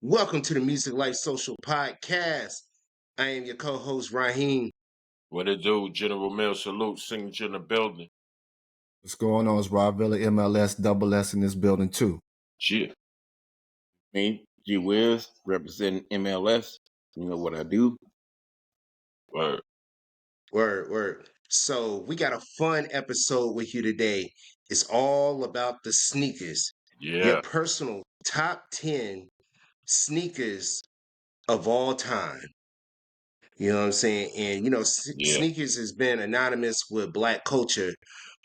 Welcome to the Music Life Social Podcast. I am your co-host Raheem. What it do? General Mill salute, signature in the building. What's going on? It's Rob Villa, MLS, double S in this building too. Yeah. Me, G Wiz, representing MLS. You know what I do. Word. Word. So we got a fun episode with you today. It's all about the sneakers. Your Yeah. personal top 10 sneakers of all time. You know what I'm saying? And Yeah. sneakers has been anonymous with Black culture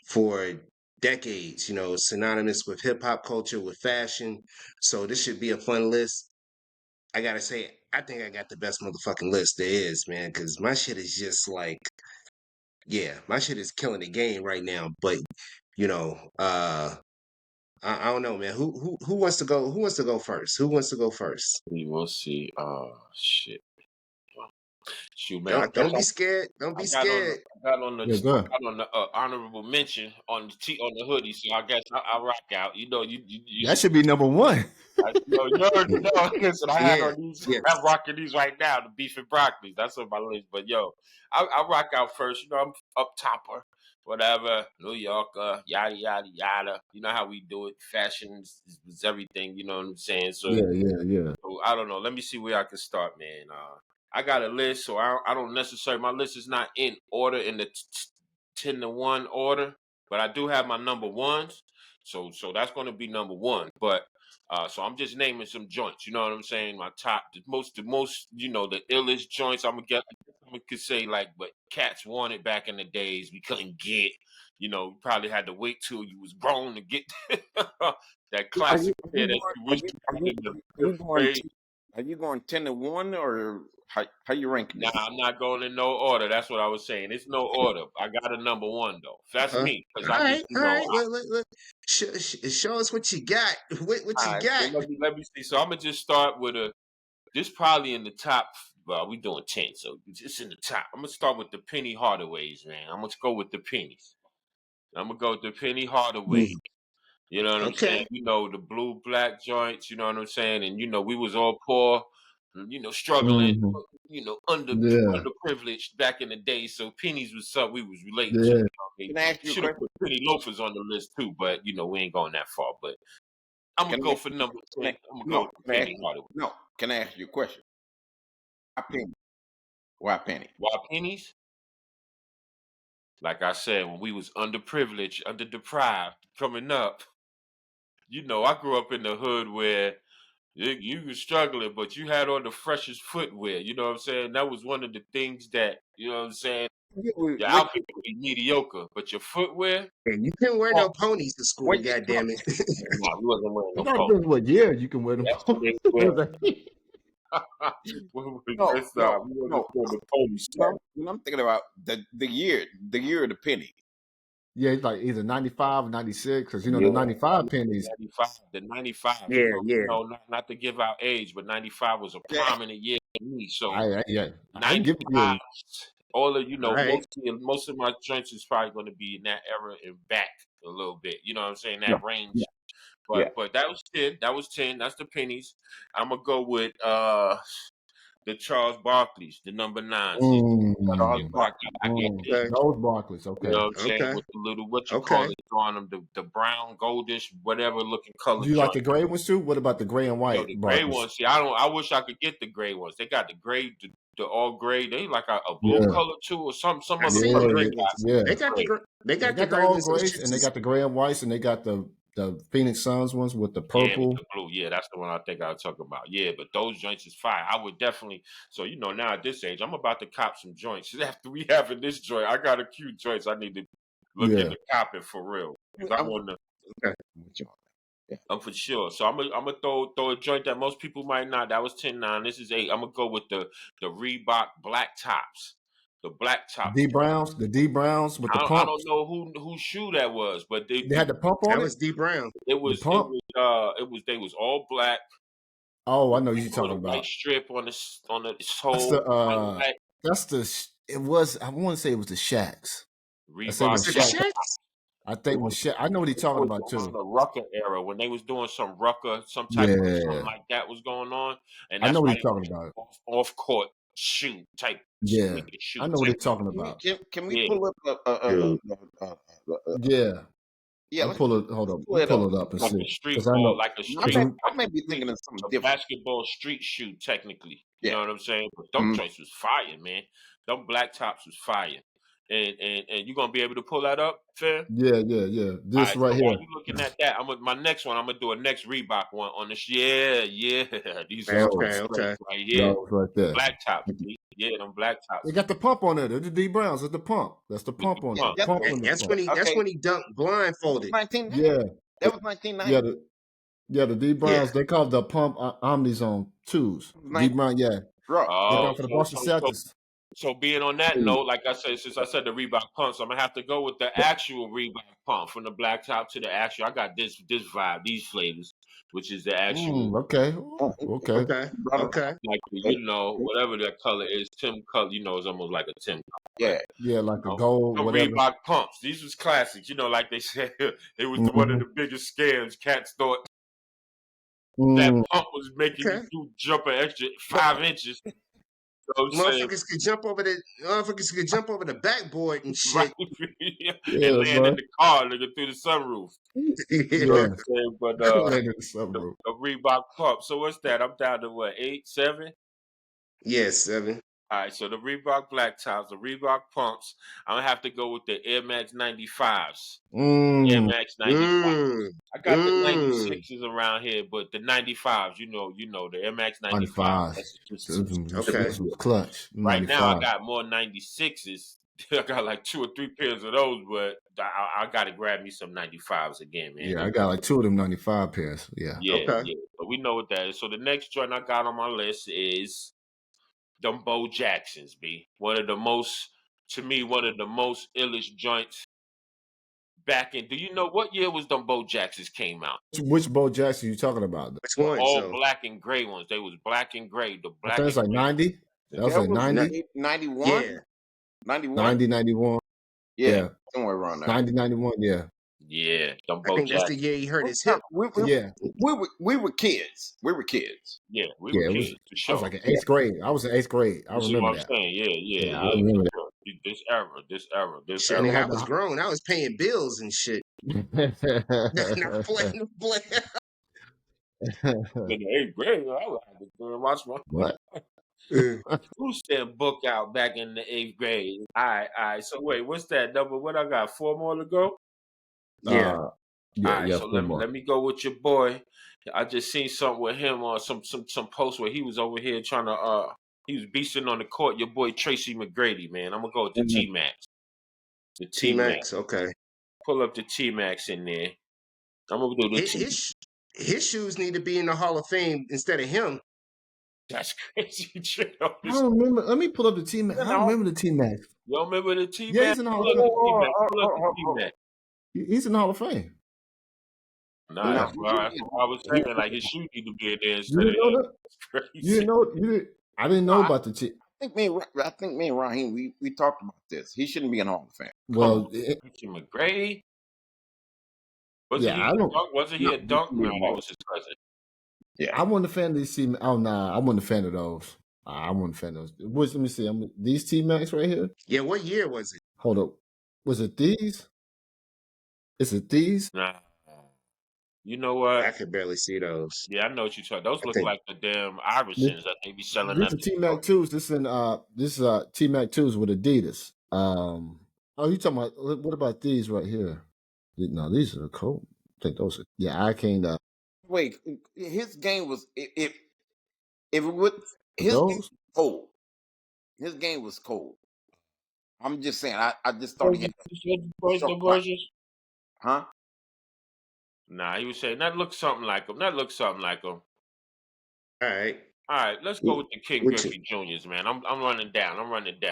for decades. It's synonymous with hip hop culture, with fashion. So this should be a fun list. I gotta say, I think I got the best motherfucking list there is, man, because my shit is just like, yeah, my shit is killing the game right now. But you know, I don't know, man. Who wants to go? Who wants to go first? Who wants to go first? We'll see. Shit. Shoot, man. Don't be scared. Don't be scared. I got on Yeah, go ahead. the honorable mention on the hoodie, so I guess I rock out. You That should be number one. Listen, I had on these. Yes. I'm rocking these right now. The beef and broccoli. That's on my list. But I rock out first. I'm up topper, whatever. New Yorker, yada yada yada. You know how we do it. Fashion is everything. You know what I'm saying? So Yeah. So I don't know. Let me see where I can start, man. I got a list, so I don't necessarily. My list is not in order in the 10-1 order, but I do have my number ones. So that's going to be number one. But so I'm just naming some joints. You know what I'm saying? My top, the most, the illest joints. I could say like, but cats wanted back in the days. We couldn't get. We probably had to wait till you was grown to get that classic pair that you wish Are you going 10-1 or how you ranking? Nah, I'm not going in no order. That's what I was saying. It's no order. I got a number one though. That's me. All right. Show us what you got. What you got? So let me see. So I'm gonna just start with this probably in the top. Well, we doing 10, so just in the top. I'm gonna start with the Penny Hardaways, man. I'm gonna go with the pennies. I'm gonna go with the Penny Hardaways. You know what I'm saying? The blue black joints. You know what I'm saying? And we was all poor. Struggling. Underprivileged back in the day. So pennies was something we was relating to. Can I ask you a Should have question? put penny loafers on the list too, but we ain't going that far. But I'm gonna go for number 10. I'm gonna go with Penny Hardaway. No, can I ask you a question? Why penny? Why penny? Why pennies? Like I said, when we was underprivileged, underdeprived, coming up, I grew up in the hood where you were struggling, but you had on the freshest footwear. You know what I'm saying? That was one of the things that, you know what I'm saying? Your outfit could be mediocre, but your footwear. And you couldn't wear no ponies to school, goddammit. Nah, we wasn't wearing no Not ponies. just what year you can wear them. I'm thinking about the year of the penny. Yeah, it's like either 95 or 96, because the 95 pennies. The 95. Yeah. Not to give out age, but 95 was a prominent year for me. So I give 95, all of Right. most of my joints is probably going to be in that era and back a little bit. You know what I'm saying? That range. But that was 10. That was 10. That's the pennies. I'm gonna go with the Charles Barkley's, the number 9. Those Barkleys, okay. You know what I'm saying? With the little call it on them, the brown, goldish, whatever looking color. Do you like the gray ones too? What about the gray and white? The gray ones. See, I wish I could get the gray ones. They got the gray, the all gray. They like a blue color too, or some other color. Yeah. They got the gray all ones, grays, and they got the gray and whites, and they got the Phoenix Suns ones with the purple. Yeah, with the blue. Yeah, that's the one I think I'll talk about. Yeah, but those joints is fire. I would definitely. So now at this age, I'm about to cop some joints. After we having this joint, I got a few joints I need to look into copping for real. I'm on the. I'm for sure. So I'm gonna throw a joint that most people might not. That was 10-9. This is 8. I'm gonna go with the Reebok black tops. The black top. The D Browns with the pump. I don't know whose shoe that was, but they had the pump on it. That was D Brown. It was they was all black. Oh, I know you're talking about. White strip on the sole. It was. I want to say it was the Shacks. Reebok. I think Michelle. I know what he's talking about around too. the rucker era when they was doing some rucker, some type of something like that was going on, and I that's know what why he's they talking about. off court shoot type Yeah, shoot. I know what he's talking Can we, about. can we Yeah. pull up Dude. Yeah, yeah, I'll let's pull it. Hold up, pull it up. pull it up and Like see. a street 'Cause I ball, know. like a I street, may, like I may be thinking of something a different. basketball street shoe, technically. You Yeah. know what I'm saying? But them Mhm. joints was fire, man. Them black tops was fire. And you gonna be able to pull that up, Fair? Yeah. All This right, right so here. while you looking at that, my next one, I'm gonna do a next Reebok one on this. Yeah. These Okay, are okay, okay. right here. Those right there. Black tops, B. Yeah, them black tops. They got the pump on it. The D Browns. It's the pump. That's the pump on Yeah, it. Pump on the That's pump. when he okay. dunked blindfolded. 1990. Yeah, That was 1990. yeah. The D Browns. Yeah. They call the pump Omnizone 2s. D Brown. Yeah, Right. they Oh, got for the Boston Celtics. so being on that note, like I said, since I said the Reebok pumps, I'm gonna have to go with the actual Reebok pump from the black top to the actual. I got this vibe, these flavors, which is the actual, Okay. Okay. Okay. Okay. like whatever that color is, Tim color. It's almost like a Tim color. Yeah. Yeah, like a Know, gold, the whatever. Reebok pumps. These was classics. Like they said, it was one of the biggest scams. Cats thought that pump was making Okay. the dude jump an extra 5 inches. So I'm saying, Motherfuckers could jump over the backboard and right, shit. Yeah, and land boy. in the car, nigga, through the sunroof. You know what Yeah. I'm saying? But Landed in the sunroof. the Reebok pump. So what's that? I'm down to what, 8, 7? Yes, 7. All right, so the Reebok black tops, the Reebok pumps. I'm gonna have to go with the Air Max 95s. Air Max 95s. I got the 96s around here, but the 95s, the Air Max 95s. 95. That's just Okay. This was clutch. right now. I 95. got more 96s. I got like 2 or 3 pairs of those, but I got to grab me some 95s again, man. Yeah, I got like 2 of them 95 pairs. Yeah. Yeah, Okay. yeah. But we know what that is. So the next joint I got on my list is them Bo Jacksons, B. One of the most illest joints back in. Do you know what year was them Bo Jacksons came out? Which Bo Jackson you talking about? Which one? All So black and gray ones. They was black and gray. The I black think it's and like gray. 90. That was like 90. 91. yeah. 91. 90, 91. Yeah, somewhere around there. 90, 91. Yeah. Yeah, them I Bo think that's the Jacksons. year he hurt his hip. Yeah. We were kids. We were kids. Yeah, we Yeah, were it was. kids for I sure. was like in 8th grade. I was in 8th grade. I You see remember what I'm that. saying? Yeah, I Yeah. remember that. This era. Shit, nigga, I was grown. I was paying bills and shit. Not playing the play. In the 8th grade, I was had to watch my What? food stamp book out back in the 8th grade. All right. So wait, what's that number? What I got? 4 more to go. Yeah. All right. So let me go with your boy. I just seen something with him on some post where he was over here trying to he was beasting on the court. Your boy Tracy McGrady, man. I'm gonna go with the T Max. The T Max. Okay. Pull up the T Max in there. I'm gonna do the his shoes need to be in the Hall of Fame instead of him. That's crazy. I don't remember. Let me pull up the T Max. I don't remember the T Max. You don't remember the T Max? Yeah, he's in the Hall of Fame. Pull up the T Max. He's in the Hall of Fame. Nah, that's what I was saying. Like his shoes need to be in there instead You of didn't know him. that? It's crazy. You didn't know? I didn't know about the T. I think me and Raheem, we talked about this. He shouldn't be in Hall of Fame. Well, Tracy McGrady. I don't. Wasn't he a dunk? No, that was his cousin. Yeah, I wasn't a fan of these T. Oh nah, I wasn't a fan of those. I wasn't a fan of those. Let me see. These T Max right here. Yeah, what year was it? Hold up. Was it these? Is it these? Nah. You know what? I could barely see those. Yeah, I know what you're talking. Those look like the damn Irisons that they be selling. These are T Mac 2s. This is T Mac 2s with Adidas. You talking about? What about these right here? No, these are cold. I think those are. Yeah, I can't. Wait, his game was if it would his those? game was cold. His game was cold. I'm just saying. I just thought he had the versions. Huh? Nah, he was saying that looks something like him. All right. All right, let's go with the King Griffey Juniors, man. I'm running down.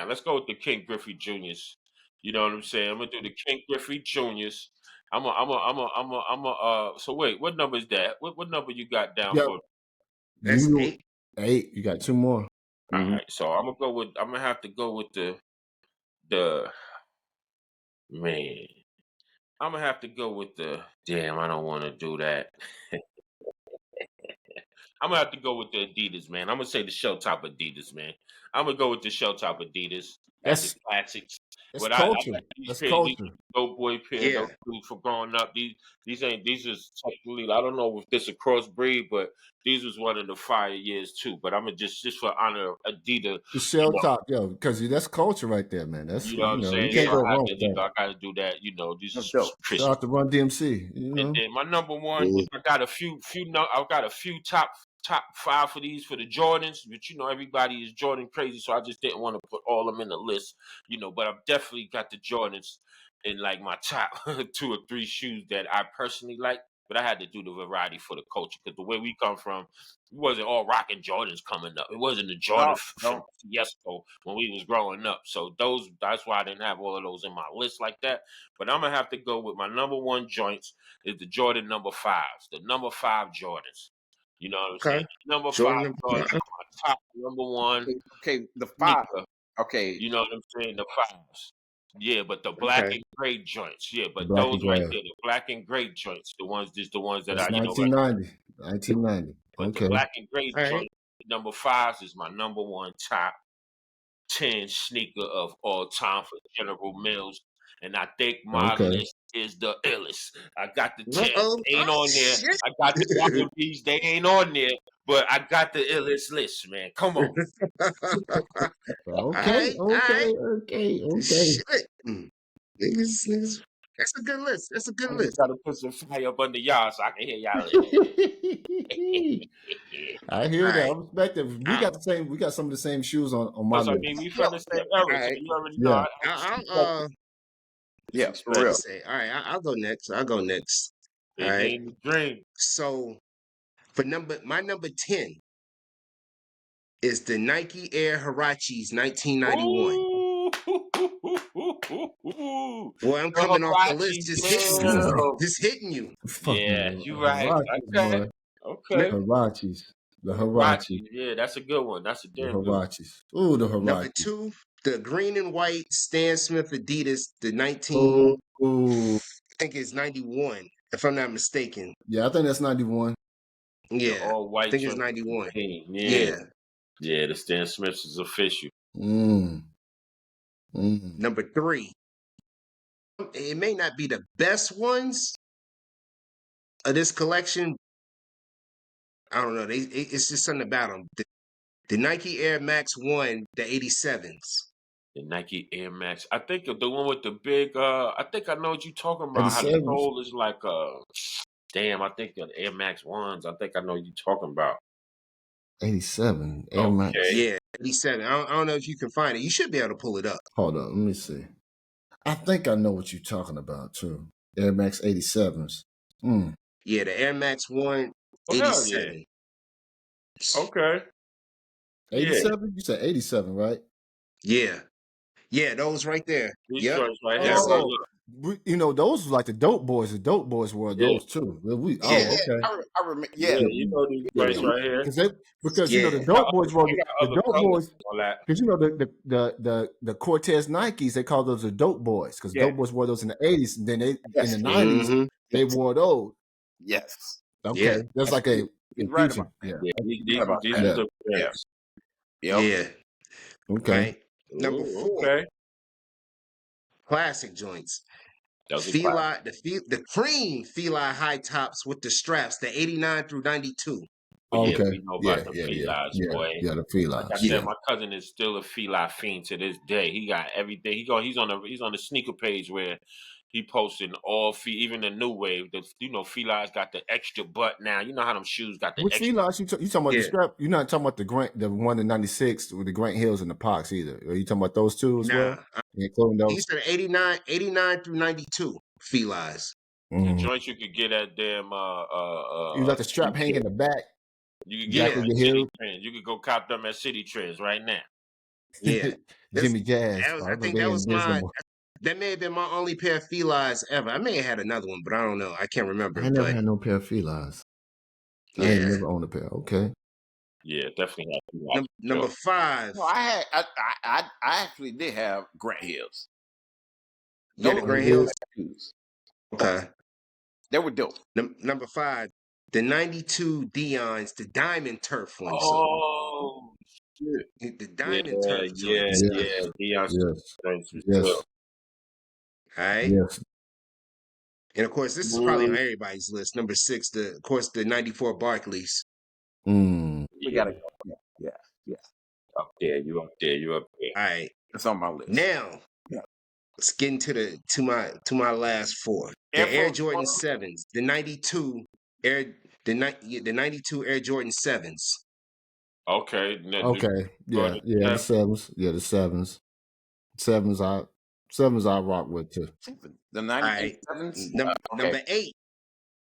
Let's go with the King Griffey Juniors. You know what I'm saying? I'm gonna do the King Griffey Juniors. So wait, what number is that? What number you got down for? That's 8. 8. You got 2 more. All right, so I'm gonna have to go with the man. I'm gonna have to go with the. Damn, I don't want to do that. I'm gonna have to go with the Adidas, man. I'm gonna say the shell top Adidas, man. I'm gonna go with the shell top Adidas as the That's classics. that's But I culture. like these That's pairs, these culture. dope boy pair, Yeah. those dudes for growing up. These ain't these is technically I don't know if this a crossbreed, but these was one of the fire years too. But I'm gonna just for honor of Adidas, The shell top, yo, because that's culture right there, man. That's you know what I'm you saying? can't So go I had wrong to, with that. I gotta do that. These That's is dope. Shout Christmas. out to Run DMC. And then my number one, which I got a few, I've got a few top five for these for the Jordans, but everybody is Jordan crazy, so I just didn't want to put all of them in the list, but I've definitely got the Jordans in like my top 2 or 3 shoes that I personally like. But I had to do the variety for the culture because the way we come from, it wasn't all rocking Jordans coming up. It wasn't the Jordan No. fiasco when we was growing up. So that's why I didn't have all of those in my list like that. But I'm gonna have to go with my number one joints is the Jordan number 5s, the number 5 Jordans. You know what I'm saying? Okay. Number 5 Jordan number Jordans five. are my top number one Okay, the 5. sneaker. Okay. You know what I'm saying? The 5s. Yeah, but the black Okay. and gray joints. Yeah, The but black those and right gray. there, the black and gray joints, the ones that That's I, 1990. 1990. but the Okay. black and gray All right. joint, number 5s is my number one top 10 sneaker of all time for General Mills. And I think my Okay. list is the illest. I got the 10. Uh-oh. They ain't Oh, on there. shit. I got the Applebee's. They ain't on there. But I got the illest list, man. Come on. All Okay. right. All right. Okay. Shit. Niggas. That's a good list. That's a good I just list. got to put some fire up under y'all so I can hear y'all. I hear All that. I right. respect that. We got the same. We got some of the same shoes on my Because, I list. mean, we Yeah, from the same era, All so right. you already know. Yeah. I'll yeah, for about to real. say. All right. I'll go next. I'll go next. All It right. ain't a dream. So for my number 10 is the Nike Air Huaraches 1991. Ooh. Boy, I'm The coming off the list, Hibachi, just hitting you, damn. just hitting you. Yeah, Fucking you right. Harachis, Okay. boy. Okay. Harachis. The Harachi. Hibachi. Yeah, that's a good one. That's a The damn good one. Harachis. Ooh, the Number Harachi. 2, the green and white Stan Smith Adidas, the 19, Ooh. I think it's 91, if I'm not mistaken. Yeah, I think that's 91. The Yeah, all I white think it's joint. 91. Yeah. Yeah. Yeah, the Stan Smiths is official. Number 3, it may not be the best ones of this collection. I don't know. It's just something about them. The Nike Air Max 1, the 87s. The Nike Air Max. I think the one with the big I think I know what you're talking about. How the 87. sole is like damn, I think the Air Max ones. I think I know what you're talking about. 87. Air Max. Okay. Yeah, 87. I don't know if you can find it. You should be able to pull it up. Hold on. Let me see. I think I know what you're talking about, too. Air Max 87s. Yeah, the Air Max 1, Oh hell yeah. 87. Okay. Yeah. 87? You said 87, right? Yeah. Yeah, those right there. These Yep. joints right here. That's it. Those was like the dope boys. The dope boys wore Yeah. those too. Yeah. Okay. I remember. Yeah, Yeah, you know these joints Yeah. right here. Because Yeah. the dope boys wore I got the other dope colors boys. and all that. Because the Cortez Nikes, they call those the dope boys. Because Yeah. dope boys wore those in the 80s, and then in Yes. the 90s Mhm. they wore those. yes. Okay, Yeah. that's like a You're right future. about that. Yeah. Yeah, Right about these that. are the Yeah. joints. Yep. Yeah. Okay. Right. Number Ooh, 4, okay. classic joints. Those are classic. The cream Feli high tops with the straps, the 89 through 92. But yeah, Okay. we know Yeah. about the felines, boy. Yeah. The Like felines. I Yeah. said, my cousin is still a feline fiend to this day. He got everything. He's on the sneaker page where he posting all even the new wave. Felines got the extra butt now. You know how them shoes got the Which extra. felines you talking about? Yeah. The strap? You're not talking about the one in '96 with the Grant Hills and the Pox either. Are you talking about those two as well? Nah. Including those. These are 89 through 92 felines. The joints you could get at them. You got the strap hanging in the back. You could Yeah. get them at City Trends. You could go cop them at City Trends right now. Yeah. Jimmy Jazz. I think that was that may have been my only pair of felines ever. I may have had another one, but I don't know. I can't remember. I never but had no pair of felines. I yeah. ain't never owned a pair. Okay. Yeah, definitely have Number 5. No, I actually did have Grant Hills. Yeah, the Those Grant were Hills. shoes. Okay. They were dope. Number 5, the 92 Dion's, the diamond turf ones. Oh shit! The diamond turf Yeah. joints. Deion Yes. Jones was Yes. good. All right. Yes. And of course, this is probably on everybody's list. Number 6, the 94 Barclays. Mm. We gotta go. Yeah. Up there, you up there. All right. It's on my list. Now, Yeah. let's get into my last 4. The Air Jordan 7s, the 92 Air the 92 Air Jordan 7s. Okay. Okay. Yeah. The sevens. Yeah, the sevens. Sevens I rock with too. The All 98 right. sevens. Number 8.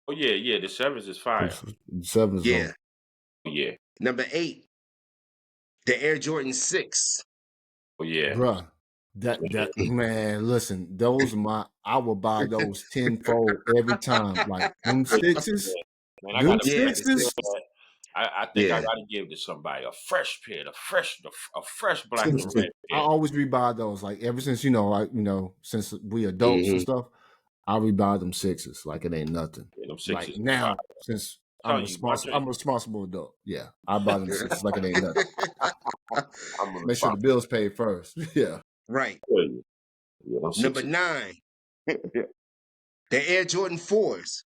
Oh yeah. The sevens is fire. Sevens. Yeah. Yeah. Number 8. The Air Jordan 6. Oh yeah. Bruh. That man, listen, those I will buy those tenfold every time. Like them sixes. Man, I got sixes. I think I gotta give to somebody a fresh pair, a fresh black and red I pair. always rebuy those. Like ever since since we adults and stuff, I rebuy them sixes like it ain't nothing. Yeah, them Like sixes now, since I'm a responsible adult. Yeah, I buy them sixes like it ain't nothing. Make sure the bills paid first. Yeah. Right. Yeah, Number 9. The Air Jordan 4s.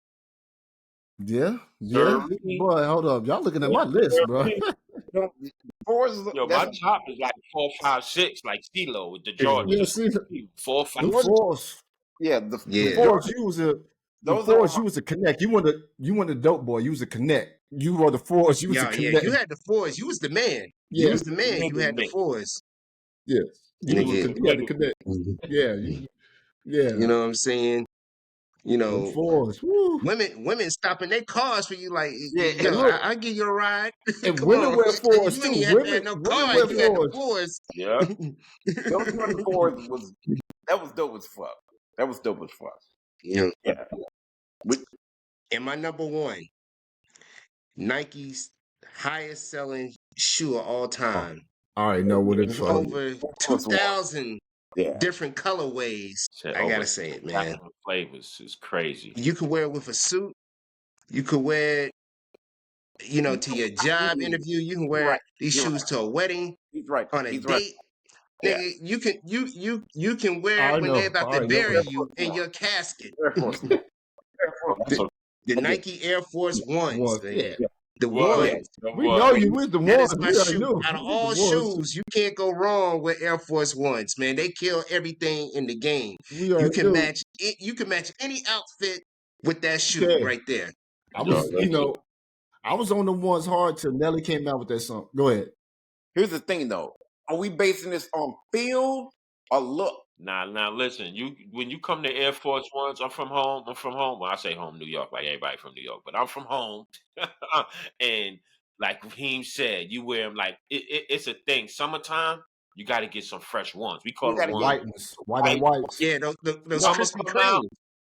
Yeah. Boy, hold up. Y'all looking at my list, bro. Yo, my top is like 4, 5, 6, like CeeLo with the Jordan. Yeah, see, 4, 5, the 4s. Yeah, the 4s. The 4s. You was a connect. You want a dope boy. You was a connect. You were the 4s. You was a connect. Yeah, you had the 4s. You was the man. Yeah. You was the man. You had the 4s. Yeah. You had the connect. Yeah. Yeah. You know what I'm saying? You know, 4s. Woo. Women stopping their cars for you, like, I'll give you a ride. And Come women on. wear 4s too. You ain't had no car. You had the 4s. Yeah. Those 4s that was dope as fuck. That was dope as fuck. Yeah. Yeah. And my number 1, Nike's highest selling shoe of all time. I already know what it's for. Over 2,000 different colorways. I gotta say it, man. Flavors is crazy. You could wear it with a suit. You could wear it, to your job interview. You can wear these shoes to a wedding. He's right. On a date. Nigga, you can wear it when they're about to bury you in your casket. The Nike Air Force Ones, man. The ones. We know you with the That ones. is my shoe. Out of all shoes, you can't go wrong with Air Force Ones, man. They kill everything in the game. You can match it. You can match any outfit with that shoe right there. I was on the ones hard till Nelly came out with that song. Go ahead. Here's the thing, though. Are we basing this on feel or look? Now listen, when you come to Air Force Ones, I'm from home. Well, I say home, New York, like everybody from New York, but I'm from home. And like Raheem said, you wear them like it's a thing. Summertime, you got to get some fresh ones. We call them white ones. Whites. Yeah, those crispy cream.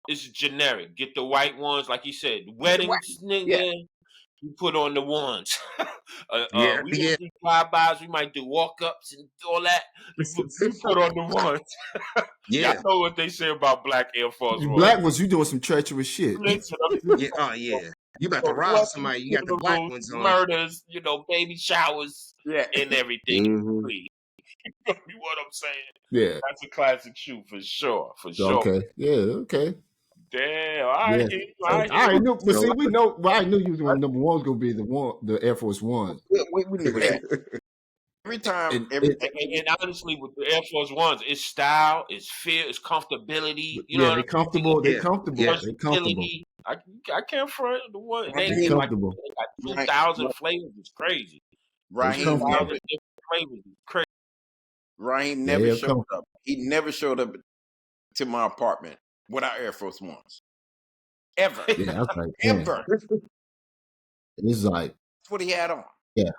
It's generic. Get the white ones, like you said, weddings, nigga. Yeah. You put on the ones. We don't do fly-bys. We might do walk-ups and all that. You put on the ones. Y'all know what they say about black Air Force Ones. Black ones, you doing some treacherous shit. You about to rob somebody. You got the black ones on. Murders, baby showers, and everything. Mm-hmm. You know what I'm saying? Yeah. That's a classic shoe for sure. Okay. Yeah, okay. Damn, I knew, but see, we know. Well, I knew you was number one was gonna be the Air Force Ones. We knew that. Every time, and honestly, with the Air Force Ones, it's style, it's feel, it's comfortability. You know, they're comfortable. They're comfortable. Yeah. They're comfortable. I can't front the one. They're comfortable. Like 2,000 flavors. It's crazy. Raheem never showed up. He never showed up to my apartment without Air Force Ones. Ever. Yeah, that's like, ever. It's like that's what he had on. Yeah.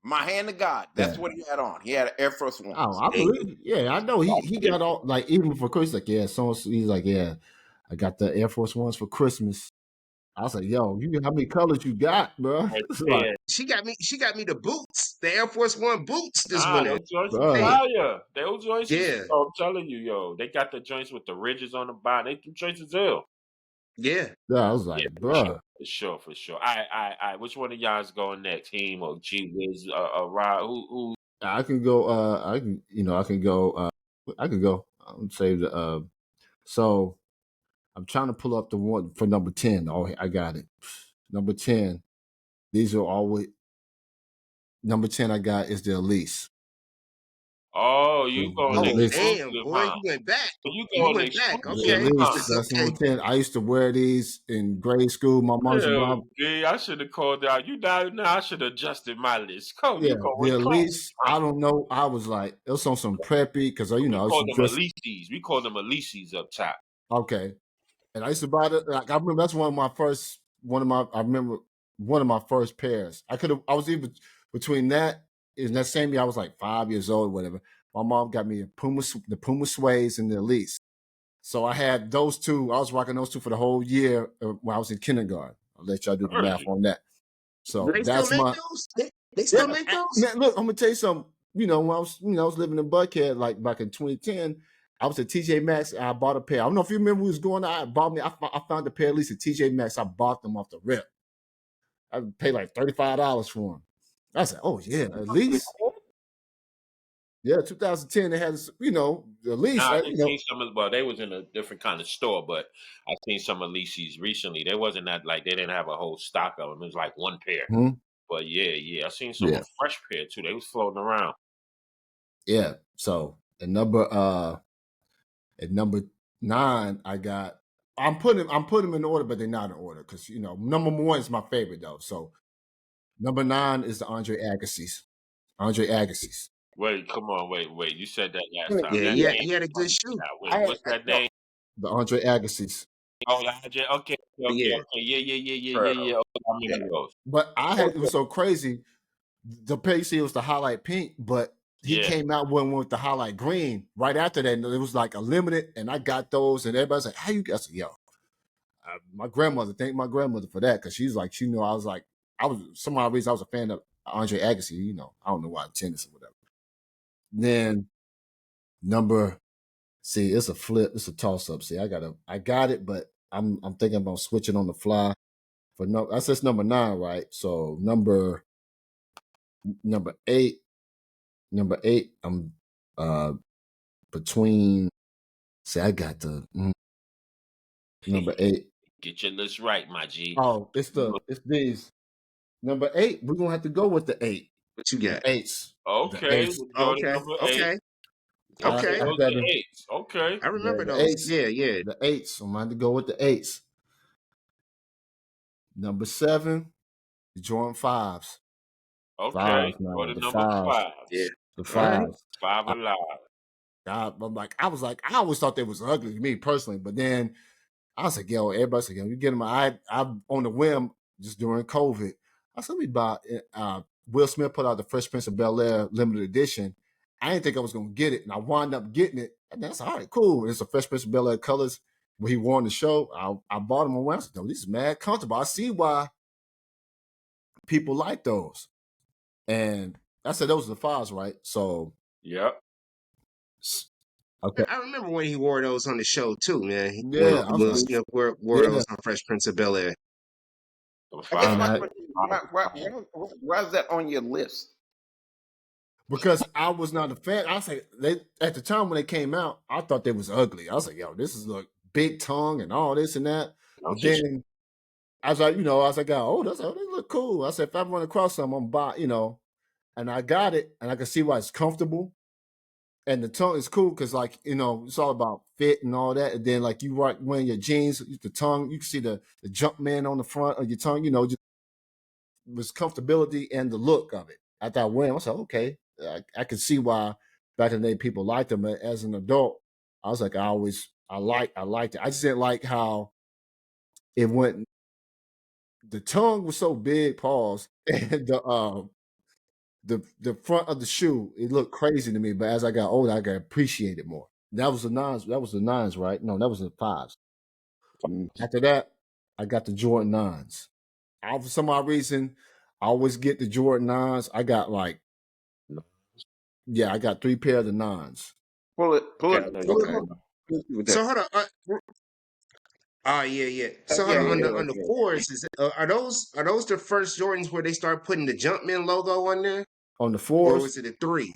My hand to God. That's what he had on. He had Air Force Ones. Oh, I believe. Yeah, I know. He got all, like, even for Christmas, like, he's like, I got the Air Force Ones for Christmas. I was like, yo, how many colors you got, bro? Like, she got me the boots, the Air Force One boots this winter. Those joints are fire. Those joints, I'm telling you, they got the joints with the ridges on the bottom. They do joints as hell. Yeah. Yeah, I was like, bruh. For sure. All right. Which one of y'all's going next? Him or G Wiz? Rod? Who? I can go. I can. I can go. I can go. I'm save the. So I'm trying to pull up the one for number 10. Oh, I got it. Number 10. These are always number 10. I got is the Elise. Oh, you going The Oh Elise. damn, exclusive, boy, huh? you went back. You You going went back. The exclusive, Okay. huh? Elise. That's number Okay. 10. I used to wear these in grade school. My mom used to buy. Gee, I should have called out. You died now. I should have adjusted my list. Cole, Yeah, you going the close. Elise. I don't know. I was like, it was on some preppy because I We used call to them dress. Elises. We call them Elises up top. Okay. And I used to buy the. Like, I remember that's one of my first. I remember one of my first pairs. I was even between that. In that same year, I was like 5 years old, whatever. My mom got me the Puma suedes and the Elise. So I had those two. I was rocking those two for the whole year when I was in kindergarten. I'll let y'all do the math on that. So They still that's make my. those? They Yeah, still make those? man. Look, I'm gonna tell you something. When I was living in Buckhead, like back in 2010. I was at TJ Maxx and I bought a pair. I don't know if you remember who was going on. I found a pair at least at TJ Maxx. I bought them off the rip. I paid like $35 for them. I said, oh yeah, at least. Yeah, 2010 they had, at least, Nah, I just seen some of. Well, they was in a different kind of store, but I seen some Elises recently. They wasn't that like they didn't have a whole stock of them. It was like one pair. Mhm. But yeah, I seen some Yeah. fresh pair too. They was floating around. Yeah. So at number 9, I got. I'm putting them in order, but they're not in order because number 1 is my favorite though. So number 9 is the Andre Agassi's. Andre Agassi's. Wait, come on, wait. You said that last time. Yeah, That yeah, name he had a is good funny. shoe. Wait, what's that name? The Andre Agassi's. Oh, okay. Okay. Yeah. Yeah. Okay, I remember those. But it was so crazy. The pace was the highlight pink, but he came out with the highlight green right after that. And it was like a limited, and I got those, and everybody's like, "How you got?" I said, "Yo, my grandmother. Thank my grandmother for that because she's like, she knew I was like, I was some odd reason I was a fan of Andre Agassi. I don't know why tennis or whatever. Then it's a flip, it's a toss up. See, I got it, but I'm thinking about switching on the fly. That's just number 9, right? So number 8. Number 8, I'm between. See, I got the number 8. Get your list right, my G. Oh, it's these. Number 8, we're gonna have to go with the 8. What you The got? 8s. Okay, The 8s. we'll go to Okay. number 8. Okay. Okay, Okay. those are the 8s. Okay. I remember The those. 8s. Yeah, yeah. The 8s. I'm going to go with the 8s. Number 7, the Jordan 5s. Okay. 5s now. Go to The number 5s. 5. Yeah. The All right. 5s. 5 alive. I always thought they was ugly to me personally, but then I was like, yo, everybody's like, yo, you get them. I on the whim just during COVID. I said, let me buy. Will Smith put out the Fresh Prince of Bel-Air limited edition. I didn't think I was gonna get it, and I wound up getting it. And that's all right, cool. It's a Fresh Prince of Bel-Air colors where he wore on the show. I bought them around. I said, no, these is mad comfortable. I see why people like those. And I said those are the 5s, right? So Yep. Okay. I remember when he wore those on the show too, man. Yeah, When Will Smith wore those on Fresh Prince of Bel-Air. I guess my 5. question, why is that on your list? Because I was not a fan. I say at the time when they came out, I thought they was ugly. I was like, yo, this is like big tongue and all this and that. But then I was like, as I got older, they look cool. I said, if I run across some, I'm buy, and I got it, and I can see why it's comfortable. And the tongue is cool because, like, it's all about fit and all that. And then, like, you wearing your jeans, the tongue, you can see the jump man on the front of your tongue, just was comfortability and the look of it. After I went, I was like, okay, I could see why back in the day people liked them. But as an adult, I was like, I liked it. I just didn't like how it went. The tongue was so big, pause, and the front of the shoe, it looked crazy to me. But as I got older, I got appreciate it more. That was the 9s. That was the 9s, right? No, that was the 5s. After that, I got the Jordan 9s. For some odd reason, I always get the Jordan 9s. I got I got 3 pair of the 9s. Pull it. So hold on. Oh yeah. So hold on the fours, are those the first Jordans where they start putting the Jumpman logo on there? On the Or fours? was it a 3?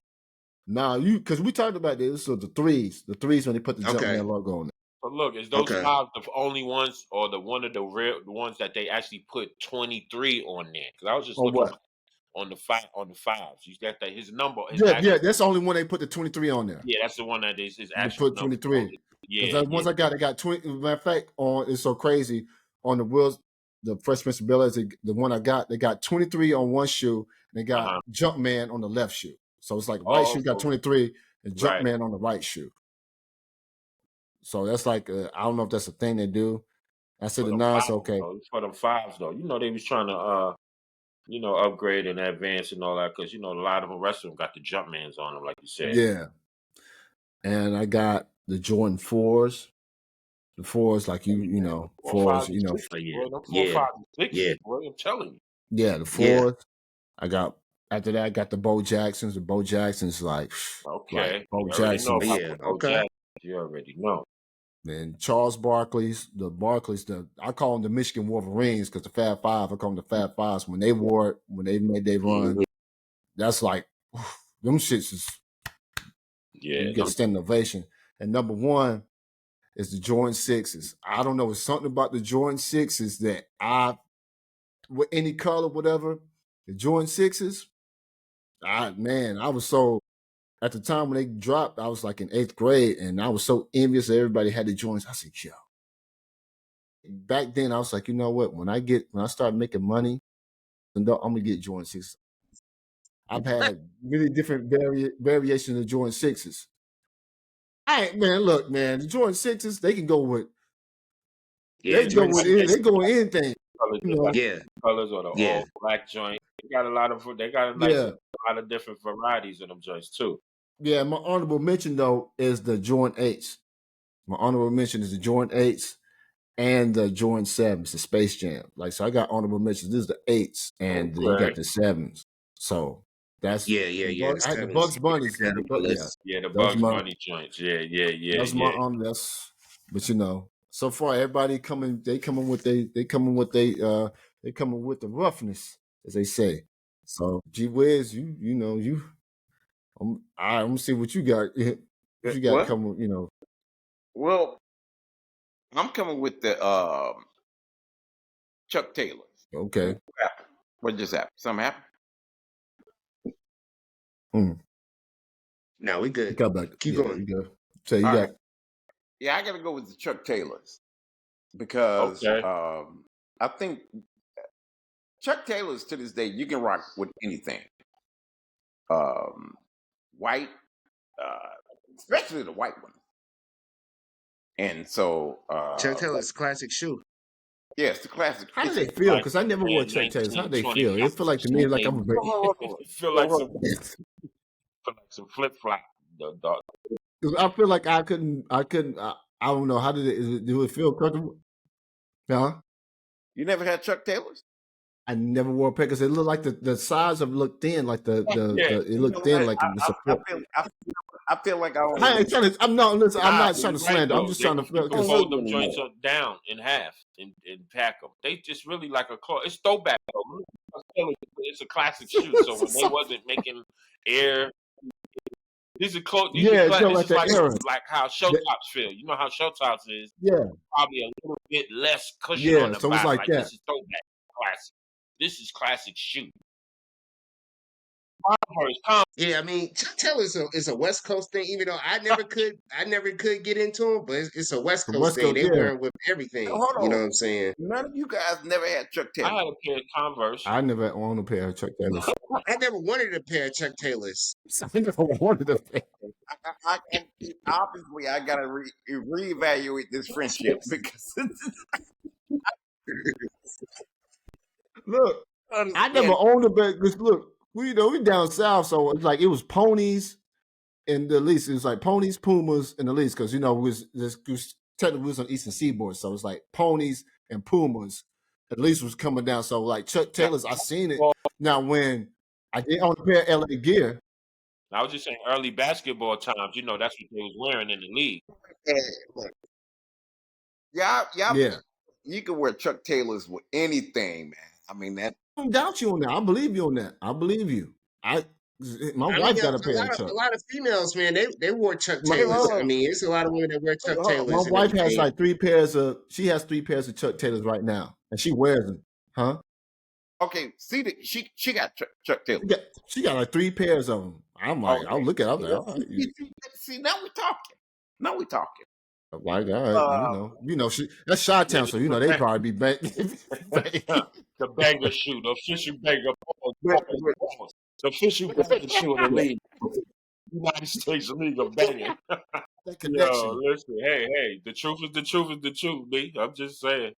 Nah, because we talked about this. So the threes when they put the Jumpman logo on it. But look, is those fives the only ones, or the ones that they actually put 23 on there? Because I was just looking on the fives. You got that his number. Yeah, that's the only one they put the 23 on there. Yeah, that's the one that is his They actual put 23. number. Yeah, because once I got 20. Matter of fact, it's so crazy on the wheels. The Fresh Prince of Bel-Air, the one I got, they got 23 on one shoe, and they got Jumpman on the left shoe. So it's like right shoe got 23, and Jumpman on the right shoe. So that's like I don't know if that's a thing they do. I said the nines, okay. For them fives though, they was trying to upgrade and advance and all that, because a lot of the rest of them got the Jumpmans on them, like you said. Yeah. And I got the Jordan 4s. The 4s, like fours, Yeah. I'm telling you. Yeah, the 4s. I got after that. I got the Bo Jacksons. The Bo Jacksons, like Bo Jackson. You already know. Then Charles Barkley's, I call them the Michigan Wolverines because the Fab Five. I call them the Fab Fives. When they wore it, when they made their run, that's like them shits is. You get standing ovation. And number one is the Jordan 6s. I don't know. It's something about the Jordan 6s that with any color, whatever, the Jordan 6s, I was so, at the time when they dropped, I was like in 8th grade, and I was so envious that everybody had the Jordans. I said, yo. Back then, I was like, you know what? When I start making money, I'm going to get Jordan 6s. I've had really different variations of Jordan 6s. Look, man, the Jordan 6s, they can go with. Yeah, they go with anything. Colors or the all black joint. They got a lot of different varieties of them joints too. Yeah, my honorable mention though is the Jordan 8s. My honorable mention is the Jordan 8s and the Jordan 7s, the Space Jam. Like, so I got honorable mentions. This is the 8s, and you got the 7s. So that's yeah. I had the Bugs Bunnies. The Bugs Bunny joints. Yeah. That's my honor. But so far everybody they coming with the roughness, as they say. So G Wiz, I'm gonna see what you got. What you got coming? Well, I'm coming with the Chuck Taylors. Okay. What just happened? Something happened? No, we good. Keep going. You go. So you got. Right. Yeah, I got to go with the Chuck Taylors because I think Chuck Taylors to this day you can rock with anything. White, especially the white one. And so Chuck Taylor's classic shoe. Yeah, it's the classic. How do they feel? Because I never wore Chuck Taylors. How do they feel? It feel like to me like I'm a feel like some flip flop. I feel like I couldn't. I don't know. How do it feel comfortable? Huh? You never had Chuck Taylors? I never wore a pair because it looked like the size of it looked thin, like it looked thin, like it was support. I feel like I'm not trying to slander. I'm just trying to feel. Fold them joints down in half and pack them. They just really like a cloth. It's throwback though. It's a classic shoe. So when they wasn't making air, these are close. Like how show tops feel. You know how show tops is. Yeah. Probably a little bit less cushion on the so bottom. Like that. This is throwback classic. This is classic shoe. Yeah, I mean, Chuck Taylor is a West Coast thing. Even though I never could get into them, but it's a West Coast thing. They wear them with everything. You know what I'm saying? None of you guys never had Chuck Taylor. I had a pair of Converse. I never owned a pair of Chuck Taylors. I never wanted a pair of Chuck Taylors. I never wanted a pair. Obviously, I gotta reevaluate this friendship because. Look, I never owned a pair because look. We down south, so it's like it was ponies and the least. It was like ponies, pumas, and the least because technically we was on the Eastern Seaboard, so it's like ponies and pumas. At least was coming down. So like Chuck Taylors, I seen it. Now when I did own a pair of LA gear, I was just saying early basketball times. That's what they was wearing in the league. Yeah. You can wear Chuck Taylors with anything, man. I mean that. I don't doubt you on that. I believe you on that. I believe you. My I wife mean, got a pair of Chuck. a lot of females, man, they wore Chuck My, Taylors. I mean, it's a lot of women that wear Chuck my Taylors and wife has everything. like 3 pairs of. She has 3 pairs of Chuck Taylors right now, and she wears them. Huh? Okay, see she got Chuck Taylors. She got like 3 pairs of them. I'm like, I'll look at it. Like, all right. See, now we're talking. Like, all right, she that's Chi-Town, so they probably be back. The banger shoe, the official banger. The official banger shoe in the league. United States League of Banging. Yo, listen, hey, the truth is the truth is the truth, B. I'm just saying.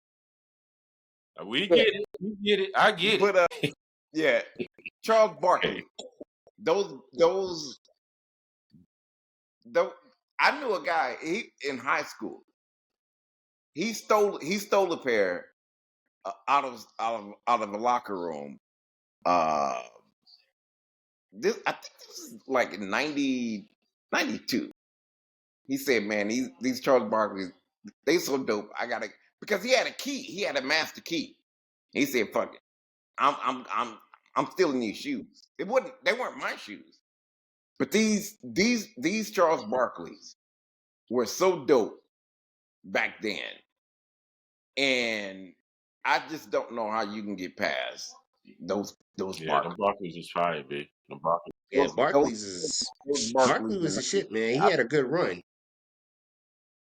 We get it. I get it. But yeah, Charles Barkley. Those. I knew a guy. In high school. He stole a pair out of the locker room. I think this is like in 92. He said, "Man, these Charles Barkley, they so dope. I gotta," because he had a key. He had a master key. He said, "Fuck it, I'm stealing these shoes." They weren't my shoes, but these Charles Barkleys were so dope back then, and I just don't know how you can get past those Yeah, the Barkleys is fire, B. The Barkleys. Yeah, Barkley was a shit, man. He had a good run.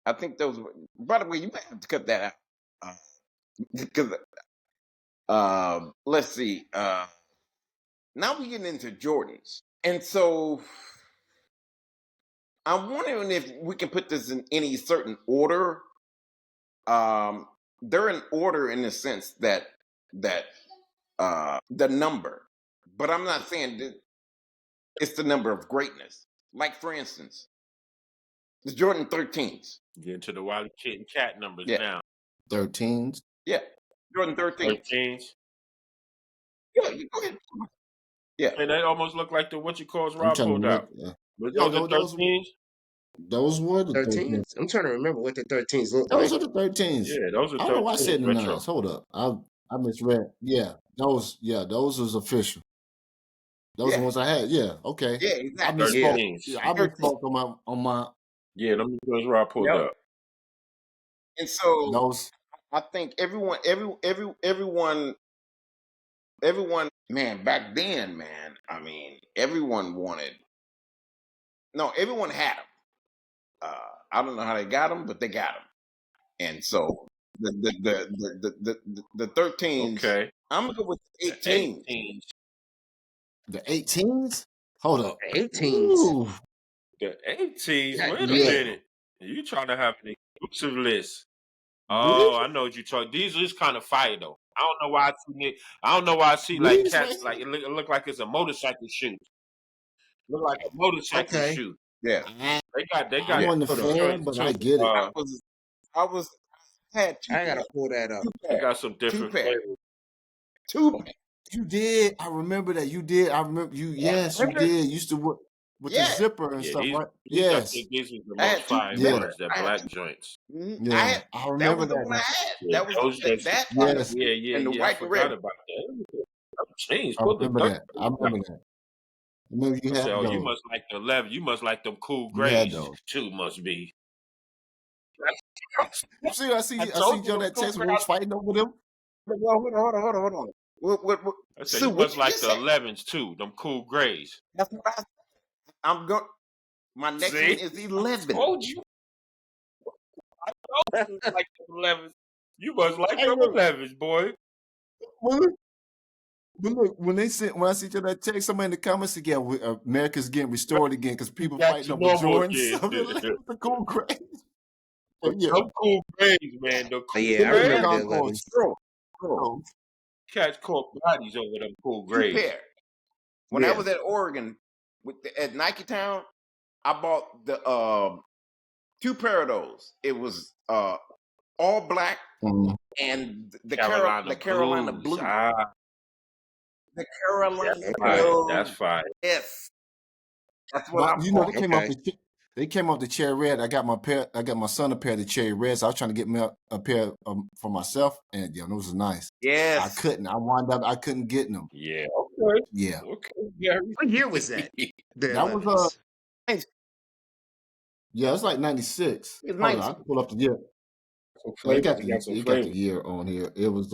I think those. By the way, you might have to cut that out because let's see. Now we're getting into Jordans, and so I'm wondering if we can put this in any certain order. They're in order in the sense that the number, but I'm not saying that it's the number of greatness. Like for instance, the Jordan 13s. Get into the Wiley Kid and Cat numbers now. 13s? Yeah. Jordan 13s. 13s. Yeah, you go ahead. Yeah. And they almost look like the what you call Rob pulled out. But those are 13s? Those were the 13s. I'm trying to remember what the 13s look like. Those are the 13s. Yeah, those are 13s. I don't know why I said the 9s. Hold up. I misread. Yeah, those was official. Those are the ones I had. Yeah, okay. Yeah, exactly. I misspoke on my. Yeah, them was Rob pulled up. And so those. I think everyone, man, back then, man, I mean, everyone had them. I don't know how they got them, but they got them. And so the 13s. Okay. I'm gonna go with the 18s. The 18s? Hold up. The 18s. Ooh. The 18s? Wait a minute. You trying to have an exclusive list? Oh, I know what you talking. These is kind of fire though. I don't know why I see like cats like it look like it's a motorcycle shoe. Look like a motorcycle shoe. Yeah. They got. I wasn't a fan, but I get it. I had two. I gotta pull that up. They got some different flavors. Two. You did. I remember that. You did. I remember you. Yes, you did. You used to work with the zipper and stuff, right? Yes. These are the most fire ones. They're black joints. Yeah, I remember that. One I had. That was that. Yes. Yeah. And the white and red. About that. Changed. I remember that. I remember you had those. You must like the 11. You must like them cool grays too. Must be. I see Joe that text when we was fighting over them. Hold on. What? I said you must like the 11s too. Them cool grays. That's what I'm going. My next one is 11. I told you. I know you like the 11s. You must like them 11s, boy. But look, when I see Joe that text, somebody in the comments again, America's getting restored again because people fighting over Jordans. The cool grays. Yeah. Them cool grays, man. The cool I remember Bro. Cats caught bodies over them cool grays. When I was at Oregon at Nike Town, I bought the 2 pair of those. It was all black and the Carolina blue. The Carolina blue. That's fine. Yes. That's what they came off the they came off the cherry red. I got my son a pair of the cherry reds. So I was trying to get me a pair for myself, and those was nice. Yes. I couldn't. I couldn't get them. Yeah. Okay. Yeah. Okay. Yeah. What year was that? The That was 11s. yeah, it's like 96. It's Hold on, I can pull up the year. Well, It got the year on here. It was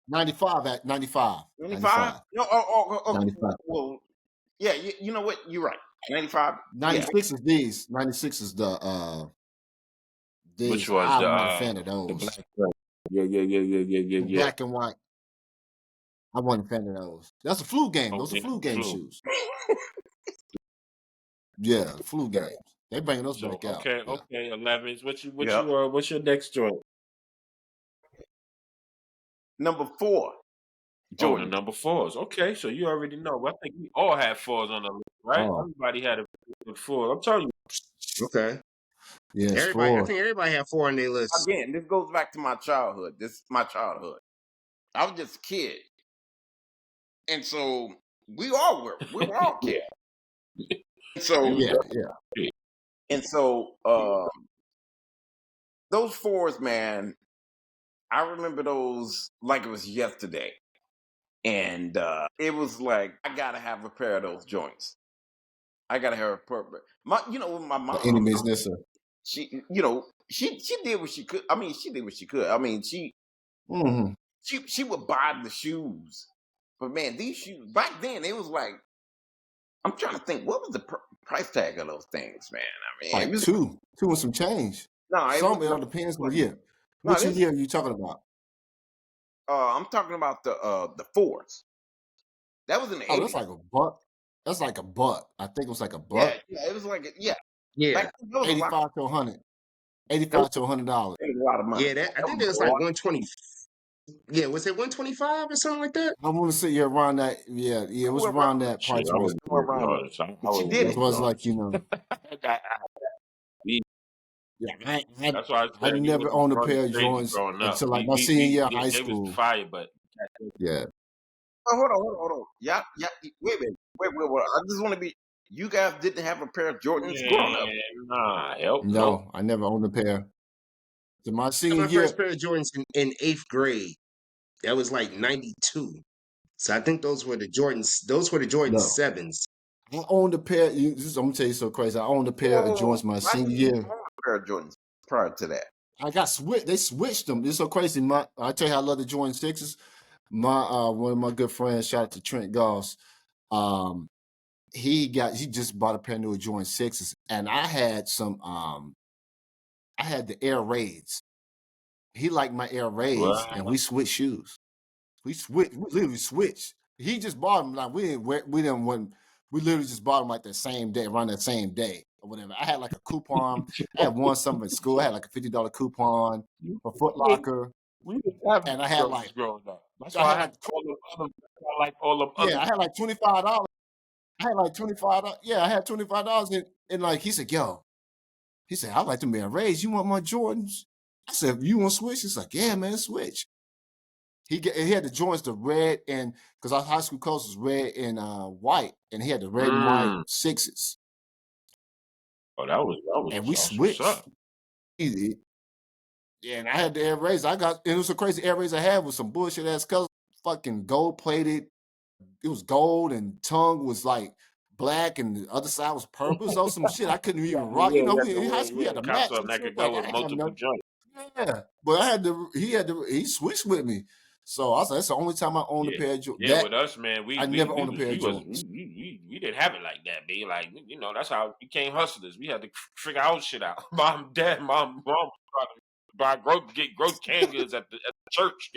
95 at 95. 95? No, okay. 95. Well, yeah, you know what? You're right. 95. 96 is these. 96 is the these. Which ones? I'm not a fan of those. The black. Yeah. Black and white. I wasn't a fan of those. That's a flu game. Those are flu game shoes. Yeah, flu games. They bringing those back out. Okay, 11s. What's your next joint? Number 4. Jordan. The number 4s. Okay, so you already know. I think we all had 4s on the list, right? Everybody had a 4. I'm telling you. Okay. Yeah, I think everybody had 4 on their list. Again, this goes back to my childhood. This is my childhood. I was just a kid. And so we all were kids. So yeah. And so those 4s, man, I remember those like it was yesterday. And it was like, I gotta have a pair of those joints. I gotta have a pair. My mom. Any business. She did what she could. I mean, she did what she could. I mean, she would buy the shoes. But man, these shoes back then, it was like, I'm trying to think, what was the price tag of those things, man? I mean, like it was two and some change. No, it all depends on the year. Which year are you talking about? I'm talking about the 4s. That was in the 80s. That's like a buck. That's like a buck. I think it was like a buck. Yeah, it was like Yeah. 85 to 100. $85 to $100. A lot of money. Yeah, I think it was like 120. Yeah, was it 125 or something like that? I want to say around that. Yeah, it was around that price range. It was like, Yeah, that's why I never owned a pair of Jordans until like my senior year of high school. Was fire, but yeah. Oh, hold on. Yeah. Wait. I just want to be. You guys didn't have a pair of Jordans growing up. No, I never owned a pair. So my senior year, my first pair of Jordans in 8th grade. That was like 92. So I think those were the Jordans. Those were the Jordan 7s. I owned a pair. I'm gonna tell you so crazy. I owned a pair of Jordans my senior year. A pair of Jordans prior to that. I got switched. They switched them. It's so crazy. I tell you, how I love the Jordan 6s. One of my good friends, shout out to Trent Goss. He just bought a pair of new Jordan 6s, and I had some. I had the Air Raids. He liked my Air Raids, and we switched shoes. We literally switched. He just bought them. Like we literally just bought them like that same day, around that same day or whatever. I had like a coupon. I had won something in school. I had like a $50 coupon for Foot Locker. And I had like growing up. That's why I had all them other. Yeah, I had like $25. I had like $25. Yeah, I had $25, and like he said, "Yo," he said, "I like them being raised. You want my Jordans?" I said, "You want to switch?" He's like, "Yeah, man, switch." He had the Jordans, the red, and because our high school colors was red and white, and he had the red and white 6s. Oh, that was and we switched. Yeah, and I had the Air Raids. It was a crazy Air Raids I had with some bullshit ass colors, fucking gold plated. It was gold, and tongue was like black, and the other side was purple. So some shit I couldn't even rock. In high school we had a match. Yeah, but he switched with me. So I was like, that's the only time I owned a pair of Jordans. Yeah, with us, man, we never owned a pair of Jordans. We didn't have it like that, B. Like, that's how we became hustlers. We had to figure our shit out. Mom tried to get growth canned goods at the church,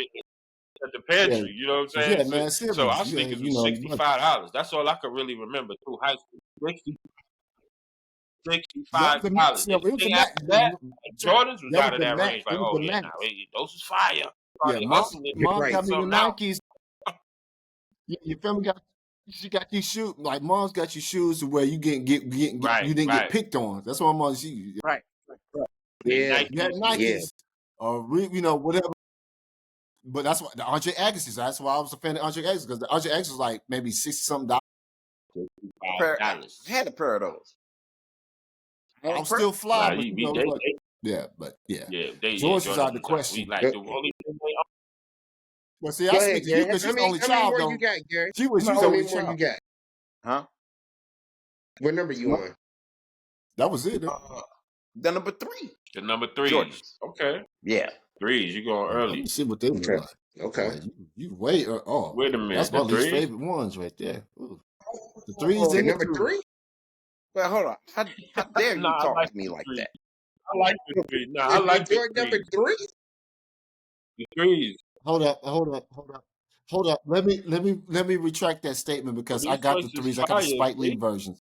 at the pantry. You know what I'm saying? Yeah, man. So our sneakers was $65. That's all I could really remember through high school. $65. Jordans was out of that range. Like, oh yeah, those is fire. Yeah, mom got me the Nikes. Your family she got these shoes. Like mom's got you shoes where you didn't get picked on. That's what mom she. Right. Yeah, you had Nikes, or whatever. But that's what the Andre Agassi's. That's why I was a fan of Andre Agassi, because the Andre Agassi was like maybe $60-something. I had a pair of those. I'm still fly, Nah, but you know, but yeah, Jordans Jordans out the was out. We question. like the only thing they Well, see, Go I ahead, speak to you Gary. because she's the only How many child, more though. you got, Gary? She was How the many only more you child. got? Huh? What number you on? That was it. The number 3. the number 3s. Jordans. Okay. Yeah. 3s, you going Let me early. see what they look Okay. like. Okay. Boy, you wait. Oh, Wait a that's minute. my The least 3s? favorite ones right there. Ooh. The 3s The and the number 2s. 3? Well, hold on. How dare you Nah, I talk like to me the like 3s. that? I like the 3s. Nah, I like the Jordan number 3s. 3? The 3s. Hold up. Let me retract that statement Well, because I these got the joints is 3s. I got the fire, Spike Lee B. versions.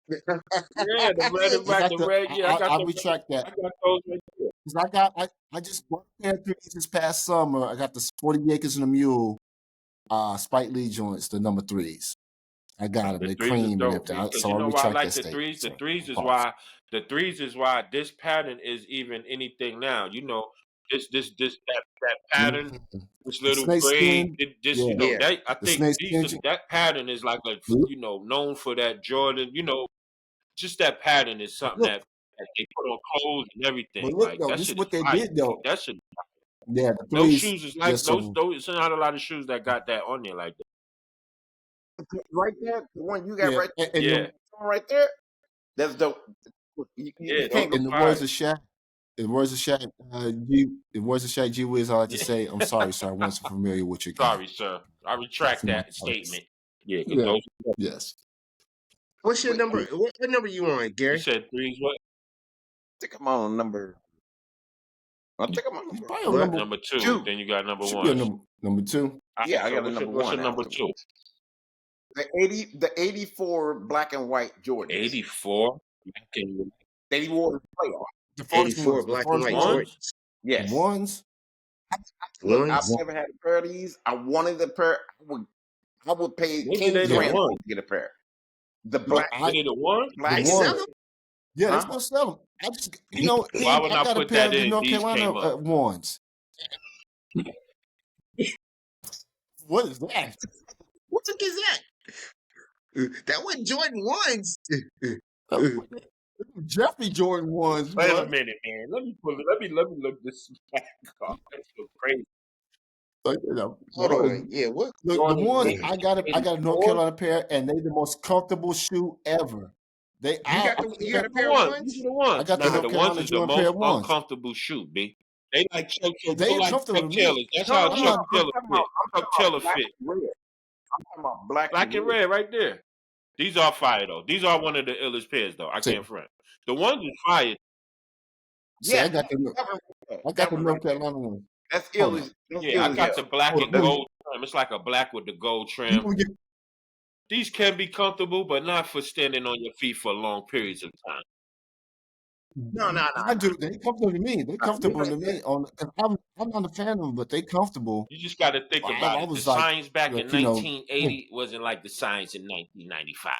Yeah, the red and I black, got the the. red. Yeah, I got I the red. retract that I got those right there. because I just bought a pair of 3s this past summer. I got the 40 Acres and a Mule, Spike Lee joints, the number 3s. I got them. The They're 3s is cream and dope, everything. because So you I know why I retract like that the statement. 3s? The So 3s is pause. why this pattern is even anything now. You know, that pattern, Mhm. this The little snake braid, skin, this, yeah. you know, Yeah. that I The think snake skin. that pattern is like a, Look, you know, known for that Jordan. You know, just that pattern is something look, that they put on clothes and everything. but look Like though, that this is shit is what they fire. did though. That shit. Yeah, the Those 3s. shoes is Yeah, like so those. It's not a lot of shoes that got that on there like that. Right there, the one you got yeah, right there, and Yeah, right there. That's dope. You yeah, in those can't go. the are words fire. of Shaq, in words of Shaq G Wiz, I like to say, I'm sorry, sir, I wasn't familiar with your game. Sorry, sir. I That's retract my that apologies. statement. Yeah, because Yeah. those. Yes. What's your Wait, number? What number you on, You Gary? said 3s. What? I think I'm on number. I think I'm on He's number probably on What? Number 2. 2. Then you got number should be a 1s. number 2. All right, Yeah, I so got a number what's your 1 number 2? afterwards. The 84 black and white Jordans. 84. Can 84 in the playoff. The first 84 ones. The black and first white ones. ones? Jordans. The Yes. ones. Look, I've Ones? never had a pair of these. I wanted a pair. I would pay Maybe they king's the Yeah. ransom one. to get a pair. The Look, black, They the one. the They black and sell ones. them? Yeah, they huh? still sell them. I just, you know, Why and would I I got a put pair that of the in? North These Carolina came up. ones. What is that? What the heck is that? That wasn't Jordan ones. Jeffrey Jordan ones, Wait a boy. minute, man. Let me pull it. Let me look this back up. That's so crazy. Like, you know, Hold on. Yeah, what? the Jordan ones what? I got a North 84. Carolina pair, and they the most comfortable shoe ever. They You got a The pair of ones. These ones? are the ones. I got the Nah, North the ones Carolina is the Jordan pair most of ones. uncomfortable shoe, B. They like Chuck. They They ain't like comfortable Chuck to Taylor. me. That's No, how no, I'm no. Chuck not. I'm Taylor talking fit. about Chuck Taylor black fit. and red. I'm talking about black, Black and red right there. These are fire though. These are one of the illest pairs though. I See, can't front. The ones is fire. see, I Yes, got the that one right there. Carolina one. That's Hold ill up. as that's Yeah, ill I as got hell. the black Hold and up. gold trim. It's like a black with the gold trim. These can be comfortable, but not for standing on your feet for long periods of time. No. I do. They comfortable to me. They comfortable to Listen, me. I'm not a fan of them, but they comfortable. You just got to think about I it. The was science back in you know, 1980 wasn't like the science in 1995.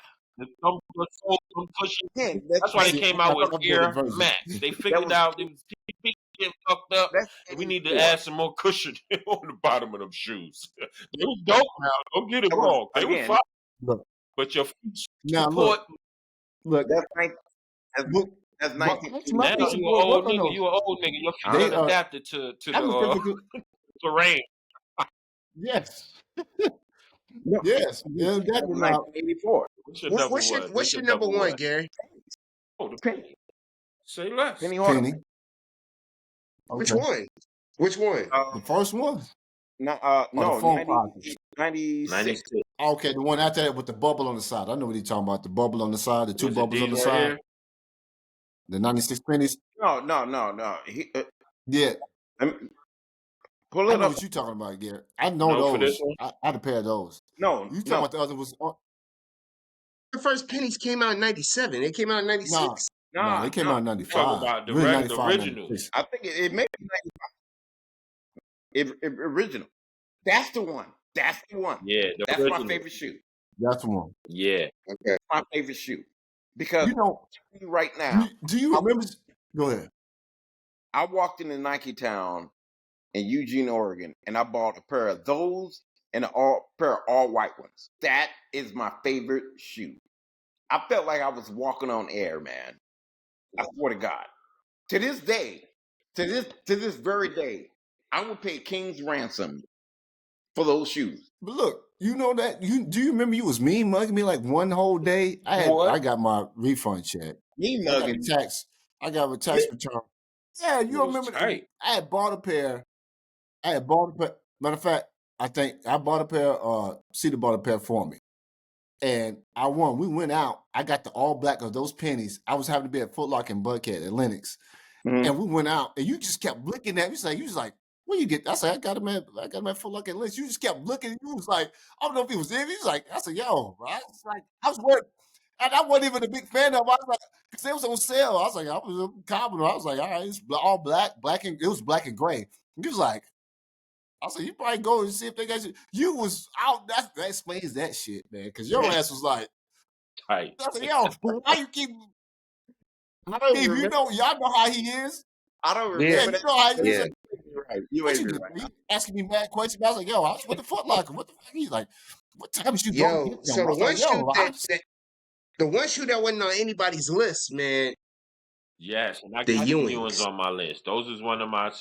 again, that's That's why they see, I came out got with the updated Air version. Max. They that figured was out it was people getting fucked up, that's and we need to 84. add some more cushion on the bottom of them shoes. They was dope now. Don't get it That was wrong. They was again. fine, Look, but your feet now support. look, That's that's, look. that's My 1980. feet Now you an support work old on nigga. those. You an old nigga. Your feet Huh? They ain't adapted to I was the perfectly. terrain. Yes, No, yes. Yeah, that that was now 1984. What's your number one? What's your number one, Gary? Oh, the Penny, say less. Penny Hardaway. Penny. Which Okay, one? Which one? the first one No, or the no, phone 90, pockets. 96. 96. Okay, the one after that with the bubble on the side. I know what you're talking about. The bubble on the side, the two Was it bubbles on these the right side. here? The 96 pennies. No. Yeah, Pull I it know up. what you're talking about, Gary. I know No for this those. one. I had a pair of those. No, You talking no. about the other was The first pennies came out in 97. They came out in 96. nah, they came out in You talking 95. about the Really regular 95, originals. 96. I think it may be original. That's the one. That's the one. Yeah, the That's original. my favorite shoe. That's the one. Yeah. Okay. My favorite shoe. Because You know, right now, do you remember? Go ahead. I walked into Nike Town in Eugene, Oregon, and I bought a pair of those and pair of all white ones. That is my favorite shoe. I felt like I was walking on air, man. I swear to God. To this day, to this very day, I would pay king's ransom for those shoes. But look, you know that do you remember you was mean mugging me like one whole day? I got my refund check. Me I got mugging. the tax. I got a tax return. Yeah, you remember? I had bought a pair. Matter of fact, I think I bought a pair. Cedar bought a pair for me, and I won. We went out. I got the all black of those pennies. I was having to be at Foot Locker and Buckhead at Lennox, and we went out, and you just kept looking at me. You was like, where you get? I said, I got him at Foot Locker and Lennox. You just kept looking. You was like, I don't know if he was in. He was like, I said, yo, I was worried. And I wasn't even a big fan of them. I was like, because it was on sale. I was like, I was a Commodore. I was like, all right, it's all black, and it was black and gray. And he was like, I said, you probably go and see if they got you. You was out. That explains that shit, man. Because your ass was like, tight. I said, yo, why you keep? You know, y'all know how he is. I don't remember that. You know how he is. Like, right. You ain't right. He asking me mad questions. I was like, yo, I was with the Foot Locker. What the fuck? He's like, what time did you go get them? So the one shoe that wasn't on anybody's list, man. Yes, and I got the Ewings on my list. Those is one of my I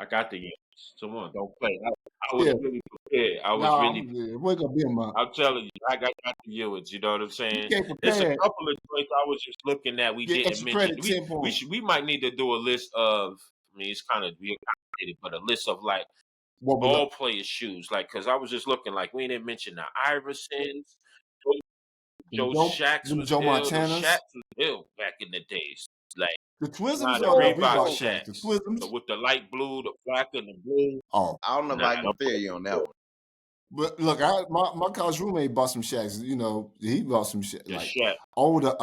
got the Ewings. Someone don't play. I was really prepared. I was really. We're gonna be in my. I'm telling you, I got the Ewings. You know what I'm saying? There's a couple of joints I was just looking at. We didn't mention. We might need to do a list of. I mean, it's kind of complicated, but a list of like all players' shoes, like because I was just looking like we didn't mention the Iversons. Joe Shaqs was ill. Shaqs was ill back in the days. Like the Twizzlers the Reebok Shaqs. With the light blue, the black, and the blue. Oh, I don't know if I can feel you on that one. But look, my college roommate bought some Shaqs. You know, he bought some shit like Shaq. older.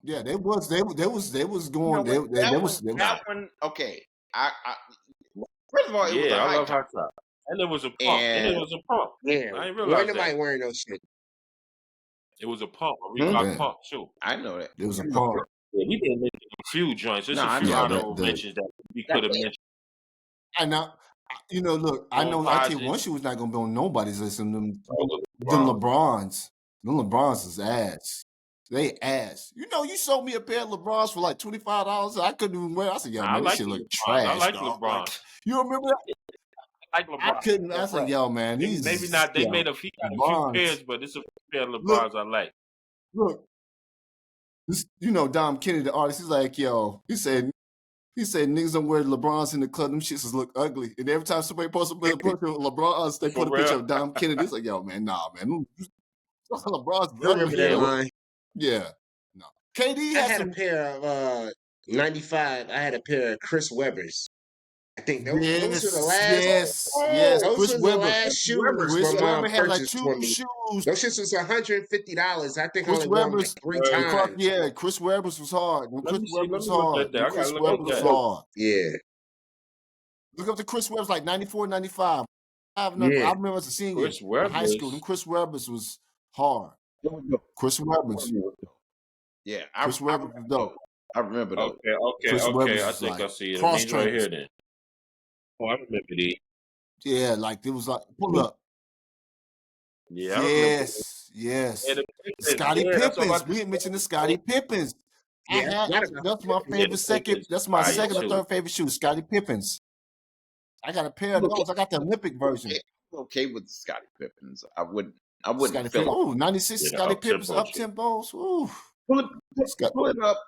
Yeah, they was going. That one. Okay, I first of all, it was a high top. And it was a pump. Yeah, I didn't realize that. Nobody wearing those shit. It was a pump, a Reebok pump too. I know that. It was a pump. Yeah, we didn't mention a few joints. There's a few honorable mentions that we could have mentioned. And now, you know, look, I know. I tell you, one shoe was not gonna be on nobody's list. Them LeBrons. Them LeBrons is ass. They ass. You know, you sold me a pair of LeBrons for like $25. I couldn't even wear. I said, yo, man, this shit look trash. I like dog. LeBron. Like, you remember that? I couldn't. I said, yo, man, these maybe not. They made a few pairs, but it's a pair of LeBrons I like. Look, this, you know, Dom Kennedy, the artist, he's like, yo, he said niggas don't wear LeBrons in the club. Them shits look ugly. And every time somebody posts a picture of LeBrons, they put a picture of Dom Kennedy. It's like, yo, man, nah, man, LeBron's ugly. That line. Yeah, no. KD had a pair of 95. I had a pair of Chris Webbers. I think those were the last. Yes. Those were the last shoes Chris my mom Webber had like purchased 2 for me. shoes. Those shits was $150. I think I only wore them like 3 times. Yeah, Chris Webber's was hard. Chris Webber's was hard. Yeah. Look up the Chris Webber's like 94, 95. I remember as a senior in high school. Them Chris Webber's was hard. Chris Webber's. Yeah, Chris Webber was dope. I remember those. Okay. I think I see it. It's right here then. Oh, I remember these. Yeah, like it was like pull up. Yeah. Yes. Scottie Pippens. We didn't mention the Scottie Pippens. Yeah, that's my favorite second. That's my second or third favorite shoe. Scottie Pippens. I got a pair of those. I got the Olympic version. Okay with the Scottie Pippens. I wouldn't. Oh, 96 Scottie Pippens up tempos. Ooh. Pull it up.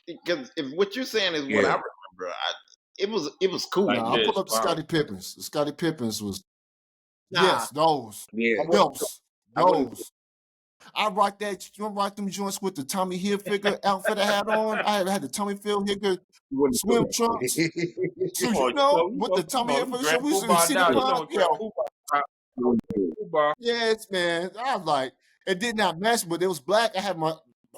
Because if what you're saying is what I remember, it was cool. Nah, I'll pull up the Scottie Pippens. The Scottie Pippens was those. Yeah. Those. I rocked that. You rock them joints with the Tommy Hilfiger outfit I had on. I had the Tommy Hilfiger swim trunks. So you know, with the Tommy Hilfiger, we used to see the Yes, man. I was like, it did not match, but it was black. I had my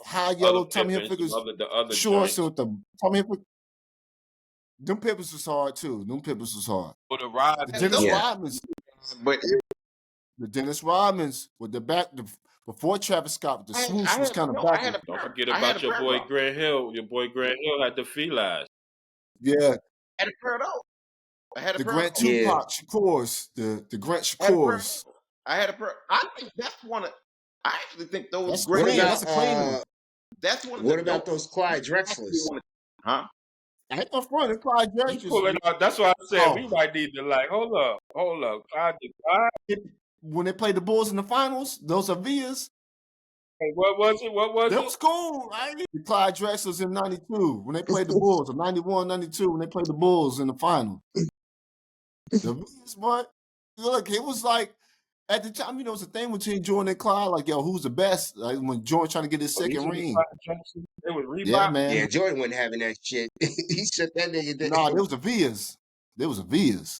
high yellow Tommy Hilfiger shorts with the Tommy Hilfiger. Them Pippins was hard too. The Dennis Rodmans. But the Dennis Rodmans with the back before Travis Scott, the swoosh was kind of back. Don't forget about your boy Grant Hill. Your boy Grant Hill had the felines. Yeah. I had a pair of those. I had a the pair Grant Tupac Shakurs. The Grant Shakurs. I had a pair. I think that's one of. I actually think those. That's great. That's a clean one. That's one. What about those Clyde Drexlers? Huh? I ain't no front. Them Clyde You Drexels. pulling out. That's why I said we Oh, might need to like hold up. when they played the Bulls in the finals, those are Vias. Hey, what was it? What was That it? was cool. The Clyde Drexels in 92 when they played the Bulls, or 91, 92 when they played the Bulls in the final. The Vias, but look, it was like at the time, it was a thing between Jordan and Clyde, like, yo, who's the best? Like when Jordan trying to get his Oh, these second were the ring. Clyde Jackson. It was Yeah, Reebok. man. Yeah, Jordan wasn't having that shit. He shut that nigga down. No, there was a Vias. There was a Vias.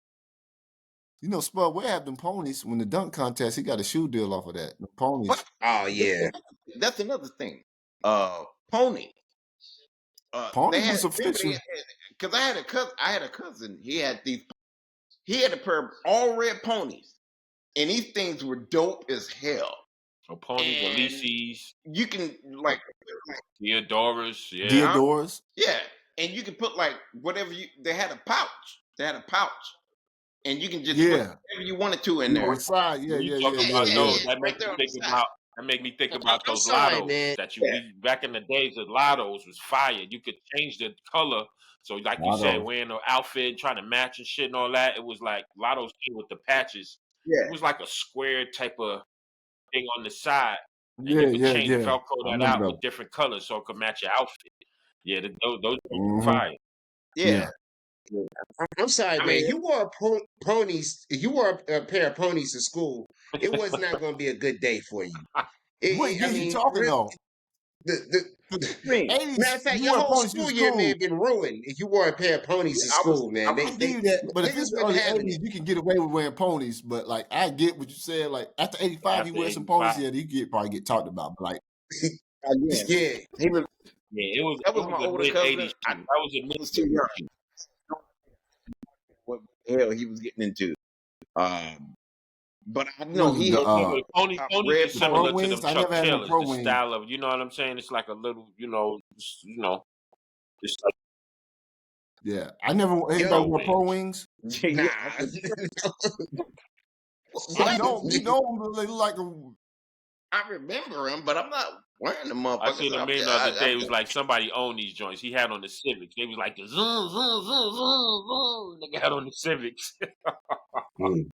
You know, Spud Ware had them ponies when the dunk contest. He got a shoe deal off of that. The ponies. But Oh yeah. that's another thing. Pony. Pony They had was official. because I had a cousin. He had a pair of all red ponies, and these things were dope as hell. So ponies, And Elises, you can like Theodoras, yeah. Deodoras. yeah, and you can put like whatever they had a pouch. They had a pouch, and you can just put whatever you wanted to in On there. the side, When you talk about those, that Right makes there me on the think side. about I'm those sorry, lottos man. that back in the days of lottos was fire. You could change the color. So like you said, Lotto. wearing an outfit, trying to match and shit and all that. It was like lottos came with the patches. Yeah, It was like a square type of thing on the side. And Yeah, you could change yeah. Velcro I that remember out those. with different colors so it could match your outfit. Yeah, those were Mhm. fire. yeah. I'm sorry, I man. mean, You wore ponies. If you wore a pair of ponies to school, it was not going to be a good day for you. You wouldn't I get you mean, talking though. the me. matter 80s, of fact, you your wear whole ponies to school year may school. have been ruined if you wore a pair of ponies to I was. school, man. I give you that, but if Niggas it's the wasn't early having 80s, it. you can get away with wearing ponies. But like, I get what you said. Like after 85, you After wear some ponies, 85. yeah, you probably get talked about. But like, Again, Yeah, he was. Yeah, That it was was my a older mid cousin. 80s I shoe. That was a mid was too young. What the hell he was getting into? But I know what is it, he the had the ponies red is the Pro similar pony. to them Wings? I Chuck never had no Taylors. Pro The Wings. style of, you know what I'm saying? It's like a little, it's like Yeah, I never. Anybody Pro yo, wear Pro Wings. Wings? nah. Yeah. I What? know. We know them. They look like a. I remember him, but I'm not wearing the I motherfuckers. seen a meme the other day. It was like somebody owned these joints. He had on the Civics. They was like the zoom, zoom, zoom, zoom, zoom. Nigga had on the Civics. Mm.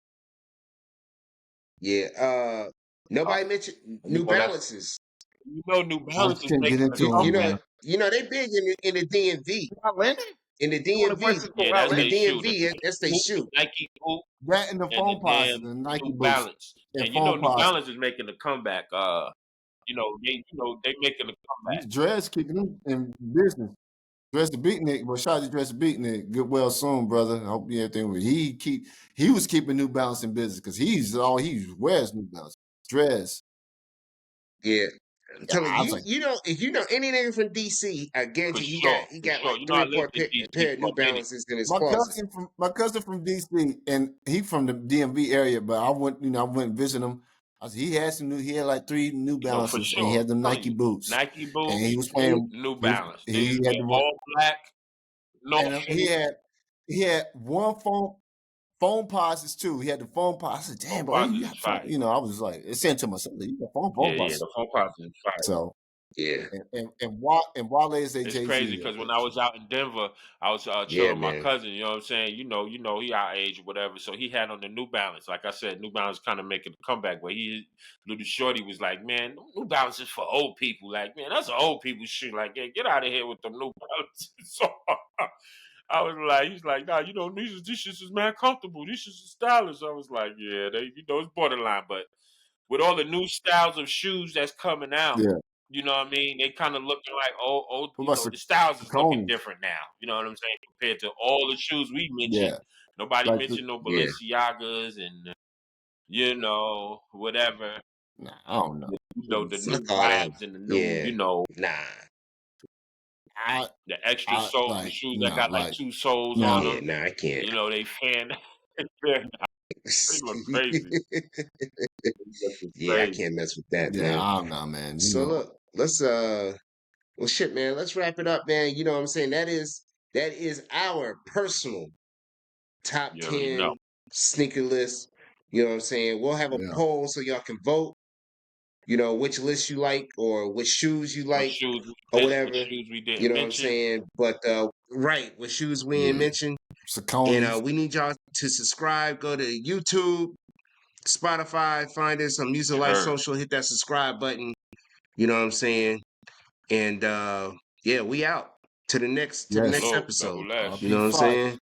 Yeah. Nobody mentioned You New know that's Balances. New I Balance is can't get making a into You them, know, man. they big in the DMV. Lenny. In the You want to wear DMV. some yeah, that's In the they Lenny? shoe. DMV, that's they The shoe. Nike boot That and the and the foam posits damn and Nike New boots Balance. and And foam New posits. Balance is making a comeback. They making a comeback. These dreads keeping them in business. Dress the Beatnik, but shout out to Dress the Beatnik. Get well soon, brother. I hope everything was. He was keeping New Balance in business because he wears New Balance. Dress. Yeah. I'm telling I was you, like, if you know any nigga from DC, I For guarantee sure, he for got sure. like You know, three I or four lived in DC pair of for New a minute. Balances in his my closet. cousin from DC, and he from the DMV area, but I went and visited him. He had like 3 New You know, for Balances, and he sure. had them I'm telling Nike you, boots, Nike and he boots, was playing. New He Balance. he Niggas had wear the one, all black, no and shade. he had one phone posits too. He had the phone posit. I said, Phone damn, bro, you posits is got phone. fire. You know, I was like, saying to myself, you got phone Yeah. posits. The phone posits is fire. So, Yeah. and Wale is a It's Jay crazy Z. because when I was out in Denver, I was chilling Yeah, with my man. cousin. You know what I'm saying? He our age or whatever. So he had on the New Balance. Like I said, New Balance kind of making a comeback. But little shorty was like, "Man, New Balance is for old people. Like, man, that's an old people shoe. Like, yeah, get out of here with them New Balance." So I was like, he's like, "Nah, these shits is man comfortable. These shits is stylish." I was like, "Yeah, it's borderline." But with all the new styles of shoes that's coming out. Yeah. You know what I mean? They kind of looking like old. What about The styles is looking Saucony's? different now. You know what I'm saying? Compared to all the shoes we mentioned, Yeah. nobody Like the, mentioned no Yeah. Balenciagas and whatever. nah, I don't know. The new Fuck all that. vibes and the new, Yeah. Nah. I the extra I sole, the like shoes that no, got like like 2 soles on no. Yeah, them. nah, I can't. They fan. They look crazy. They looking Yeah, I crazy. can't mess with that, Yeah, man. I don't know, man. So look, let's well shit, man, let's wrap it up, man. You know what I'm saying? That is our personal top You already 10 know. sneaker list. You know what I'm saying? We'll have a Yeah. poll so y'all can vote. you know, which list you like or which shoes you What like shoes we or missed, what whatever. shoes we You didn't know what I'm mention. saying? But right, what shoes we ain't Yeah. mentioned. Saucony's. And we need y'all to subscribe. Go to YouTube, Spotify, find us on Music Life Heard. Social, hit that subscribe button. You know what I'm saying? And yeah, we out to the next Yes. next Low, episode. double S. You know what I'm saying?